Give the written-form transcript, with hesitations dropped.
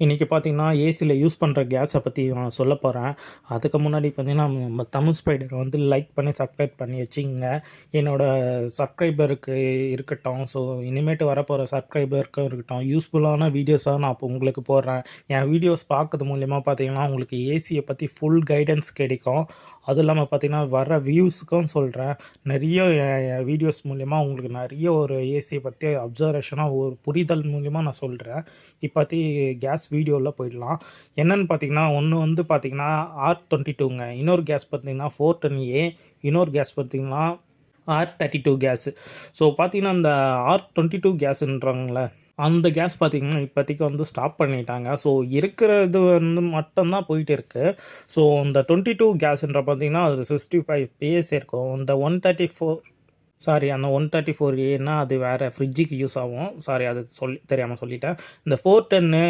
இன்றைக்கி பார்த்தீங்கன்னா, ஏசியில் யூஸ் பண்ணுற கேஸை பற்றி நான் சொல்ல போகிறேன். அதுக்கு முன்னாடி பார்த்தீங்கன்னா, நம்ம தமிழ் ஸ்பைடரை வந்து லைக் பண்ணி, சப்ஸ்கிரைப் பண்ணி வச்சுக்கங்க. என்னோடய சப்ஸ்கிரைபருக்கு இருக்கட்டும். ஸோ, இனிமேட்டு வரப்போகிற சப்ஸ்கிரைபருக்கும் இருக்கட்டும். யூஸ்ஃபுல்லான வீடியோஸாக நான் இப்போ உங்களுக்கு போடுறேன். என் வீடியோஸ் பார்க்கறது மூலிமா பார்த்தீங்கன்னா, உங்களுக்கு ஏசியை பற்றி ஃபுல் கைடன்ஸ் கிடைக்கும். அதுவும் இல்லாமல் பார்த்தீங்கன்னா, வர வியூஸுக்கும் சொல்கிறேன். நிறைய என் வீடியோஸ் மூலிமா உங்களுக்கு நிறைய ஒரு ஏசியை பற்றி அப்சர்வேஷனாக ஒரு புரிதல் மூலிமா நான் சொல்கிறேன். இப்போத்தி கேஸ் வீடியோவில் போயிடலாம். என்னென்னு பார்த்தீங்கன்னா, ஒன்று வந்து பார்த்தீங்கன்னா R22ங்க. இன்னொரு கேஸ் பார்த்தீங்கன்னா 410A. இன்னொரு கேஸ் பார்த்தீங்கன்னா R32 கேஸு. ஸோ பார்த்தீங்கன்னா, இந்த R22 கேஸுன்றாங்கள, அந்த கேஸ் பார்த்தீங்கன்னா இப்போதைக்கு வந்து ஸ்டாப் பண்ணிட்டாங்க. ஸோ இருக்கிறது வந்து மட்டும்தான் போயிட்டு இருக்குது. ஸோ இந்த 22 கேஸுன்ற பார்த்தீங்கன்னா அது 65 PS இருக்கும். இந்த 134 அந்த 134Aன்னா அது வேறு ஃப்ரிட்ஜுக்கு யூஸ் ஆகும். அது தெரியாமல் சொல்லிட்டேன். இந்த 410